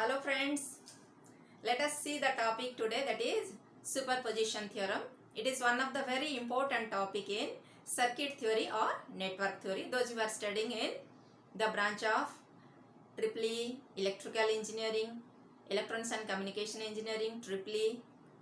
Hello friends, let us see the topic today, that is superposition theorem. It is one of the very important topic in circuit theory or network theory. Those who are studying in the branch of EEE, electrical engineering, electronics and communication engineering, EEE,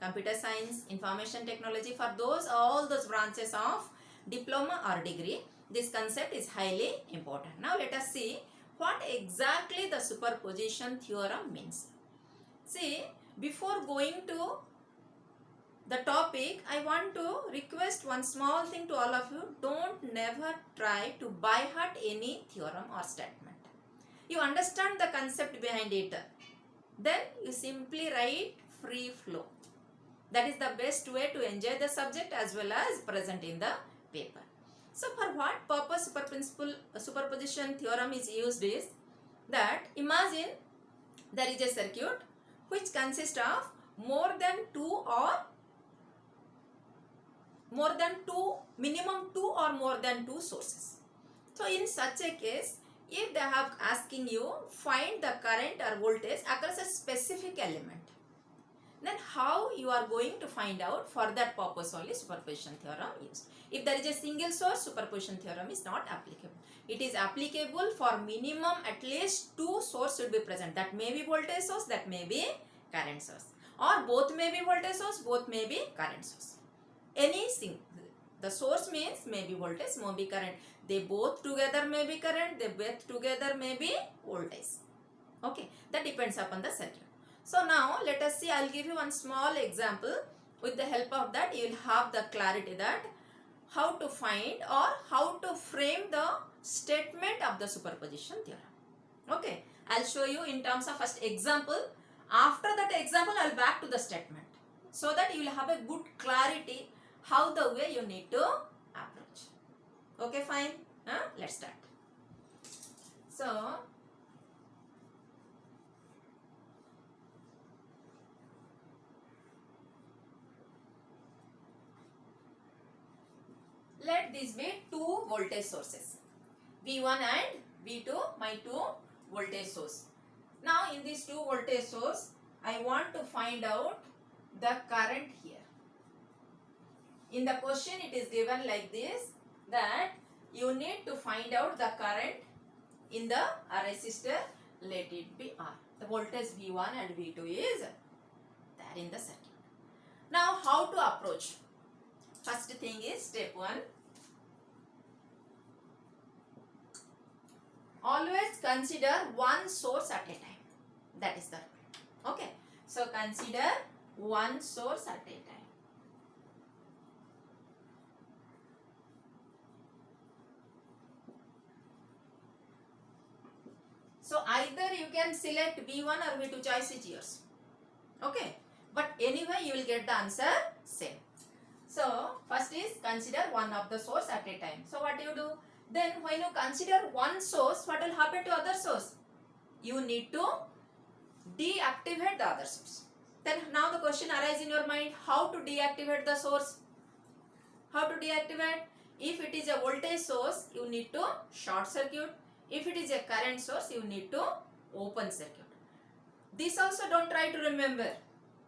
computer science, information technology, for those all those branches of diploma or degree, this concept is highly important. Now let us see what exactly the superposition theorem means. See, before going to the topic, I want to request one small thing to all of you. Don't never try to by heart any theorem or statement. You understand the concept behind it. Then you simply write free flow. That is the best way to enjoy the subject as well as present in the paper. So for what purpose superposition theorem is used is that imagine there is a circuit which consists of minimum two or more than two sources. So in such a case, if they have asking you find the current or voltage across a specific element, then how you are going to find out? For that purpose only superposition theorem used. If there is a single source, superposition theorem is not applicable. It is applicable for minimum at least two sources should be present. That may be voltage source, that may be current source, or both may be voltage source, both may be current source. The source means may be voltage, may be current. They both together may be current, they both together may be voltage. Okay, that depends upon the circuit. So now let us see, I will give you one small example. With the help of that you will have the clarity that how to find or how to frame the statement of the superposition theorem. Okay, I will show you in terms of first example. After that example I will back to the statement, so that you will have a good clarity how the way you need to approach. Okay, fine. Let's start. So let these be two voltage sources, V1 and V2, my two voltage source. Now in these two voltage source, I want to find out the current here. In the question it is given like this, that you need to find out the current in the resistor, let it be R. The voltage V1 and V2 is there in the circuit. Now how to approach? First thing is step 1. Always consider one source at a time. That is the rule. Okay. So consider one source at a time. So either you can select V1 or V2, choice is yours. Okay. But anyway you will get the answer same. So first is consider one of the source at a time. So what do you do? Then when you consider one source, what will happen to other source? You need to deactivate the other source. Then now the question arises in your mind, how to deactivate the source? How to deactivate? If it is a voltage source, you need to short circuit. If it is a current source, you need to open circuit. This also don't try to remember.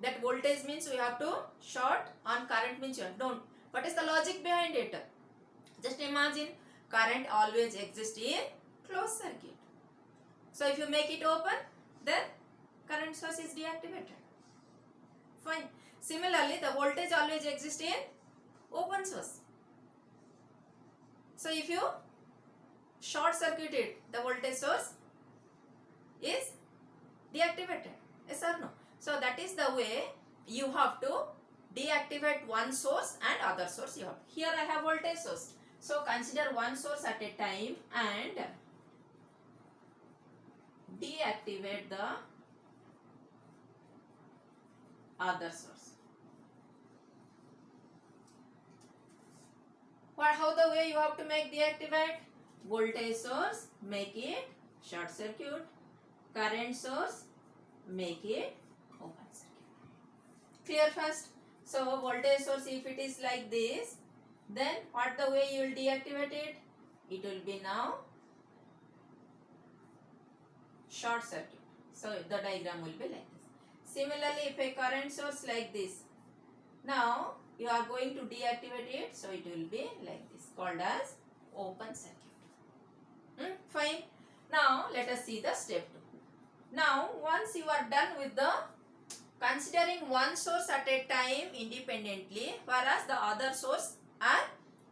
That voltage means you have to short, and current means you don't. What is the logic behind it? Just imagine current always exists in closed circuit. So if you make it open, then current source is deactivated. Fine. Similarly, the voltage always exists in open source. So if you short circuit it, the voltage source is deactivated. Yes or no? So that is the way you have to deactivate one source and other source you have. Here I have voltage source. So consider one source at a time and deactivate the other source. How the way you have to make deactivate? Voltage source, make it short circuit. Current source, make it open circuit. Clear first? So voltage source, if it is like this, then what the way you will deactivate it? It will be now short circuit. So the diagram will be like this. Similarly, if a current source like this, now you are going to deactivate it, so it will be like this, called as open circuit. Fine. Now let us see the step 2. Now once you are done with the considering one source at a time independently, whereas the other source are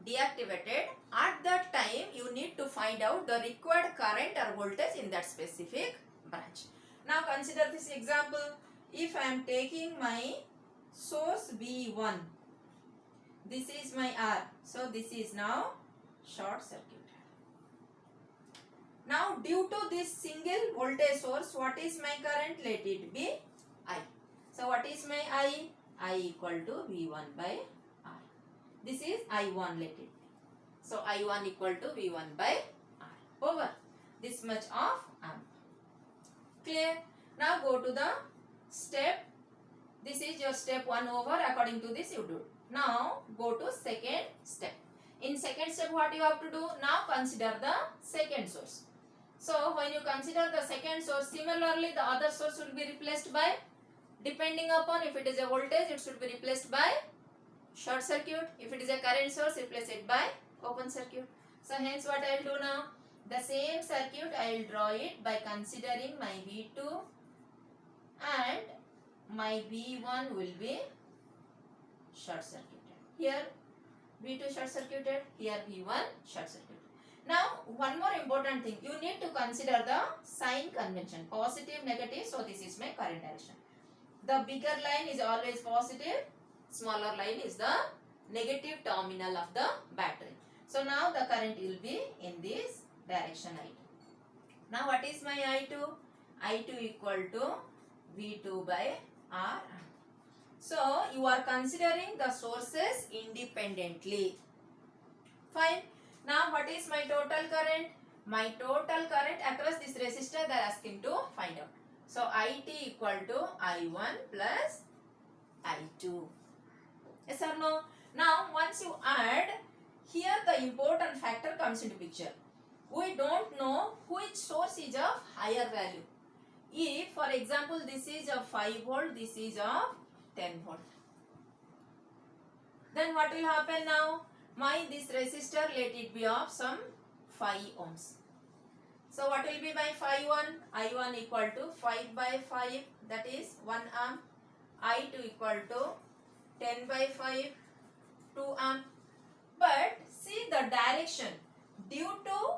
deactivated, at that time you need to find out the required current or voltage in that specific branch. Now consider this example. If I am taking my source V1, this is my R, so this is now short circuit. Now due to this single voltage source, what is my current? Let it be I. So what is my I? I equal to V1 by R. This is I1, let it be. So I1 equal to V1 by R. Over. This much of amp. Clear? Now go to the step. This is your step 1 over. According to this you do. Now go to second step. In second step what you have to do? Now consider the second source. So when you consider the second source, similarly the other source will be replaced by, depending upon if it is a voltage, it should be replaced by short circuit. If it is a current source, replace it by open circuit. So hence what I will do now? The same circuit I will draw it by considering my V2 and my V1 will be short circuited. Here V2 short circuited, here V1 short circuited. Now one more important thing, you need to consider the sign convention, positive, negative. So this is my current direction. The bigger line is always positive, smaller line is the negative terminal of the battery. So now the current will be in this direction I2. Now what is my I2? I2 equal to V2 by R. So you are considering the sources independently. Fine. Now what is my total current? My total current across this resistor they are asking to find out. So IT equal to I1 plus I2. Yes or no? Now once you add, here the important factor comes into picture. We don't know which source is of higher value. If for example this is of 5 volt, this is of 10 volt. Then what will happen now? This resistor, let it be of some 5 ohms. So what will be my phi1? I1 equal to 5 by 5, that is 1 amp. I2 equal to 10 by 5, 2 amp. But see the direction. Due to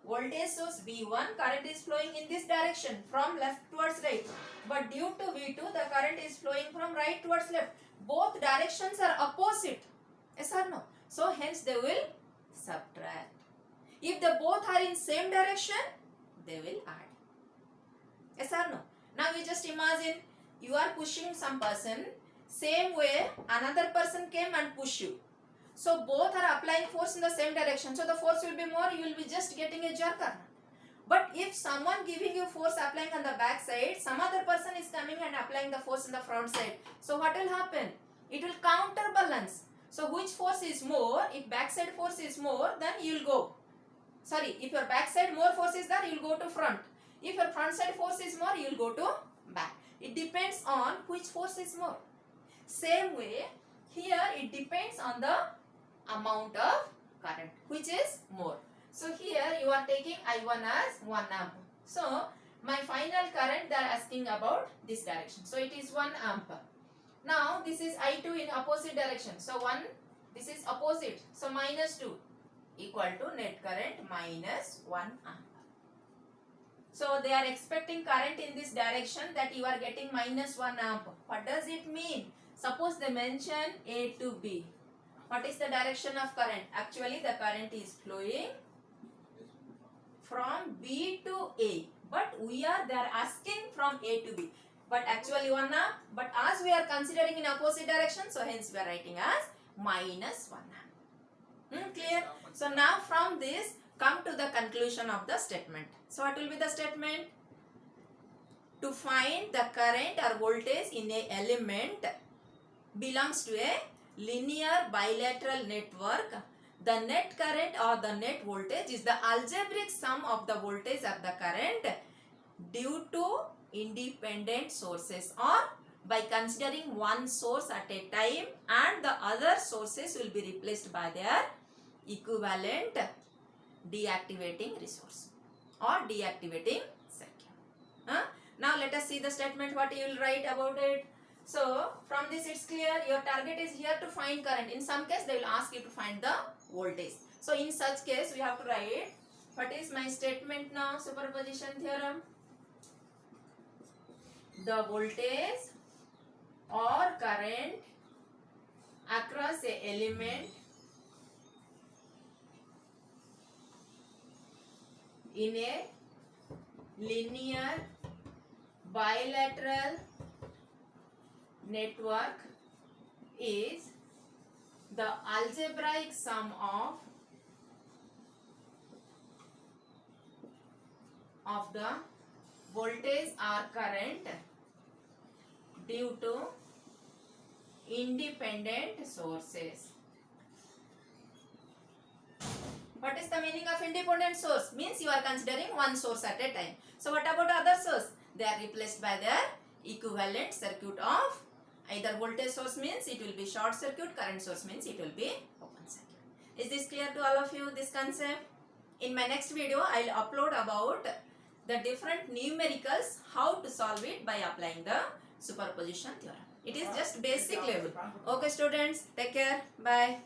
voltage source V1, current is flowing in this direction from left towards right. But due to V2, the current is flowing from right towards left. Both directions are opposite. Yes or no? So hence they will subtract. If they both are in same direction, they will add. Yes or no? Now you just imagine you are pushing some person, same way another person came and push you. So both are applying force in the same direction. So the force will be more, you will be just getting a jerk current. But if someone giving you force applying on the back side, some other person is coming and applying the force in the front side. So what will happen? It will counterbalance. So which force is more? If backside force is more, then you will go. Sorry, if your backside more force is there, you will go to front. If your front side force is more, you will go to back. It depends on which force is more. Same way, here it depends on the amount of current, which is more. So here you are taking I1 as 1 amp. So my final current they are asking about this direction. So it is 1 amp. Now this is I2 in opposite direction. So this is opposite. So minus 2 equal to net current minus 1 amp. So they are expecting current in this direction, that you are getting minus 1 amp. What does it mean? Suppose they mention A to B. What is the direction of current? Actually the current is flowing from B to A. But they are asking from A to B. But actually 1 amp. But as we are considering in opposite direction, so hence we are writing as minus 1 amp. Clear? So now from this, come to the conclusion of the statement. So what will be the statement? To find the current or voltage in a element belongs to a linear bilateral network. The net current or the net voltage is the algebraic sum of the voltage of the current due to independent sources, or by considering one source at a time and the other sources will be replaced by their equivalent deactivating resource or deactivating circuit. Now let us see the statement, what you will write about it. So from this it's clear, your target is here to find current. In some case they will ask you to find the voltage. So in such case we have to write, what is my statement now? Superposition theorem. The voltage or current across a element in a linear bilateral network is the algebraic sum of the voltage or current due to independent sources. What is the meaning of independent source? Means you are considering one source at a time. So what about other source? They are replaced by their equivalent circuit of either voltage source means it will be short circuit, current source means it will be open circuit. Is this clear to all of you, this concept? In my next video, I will upload about the different numericals, how to solve it by applying the superposition theorem. It is just basic level. Okay students, take care. Bye.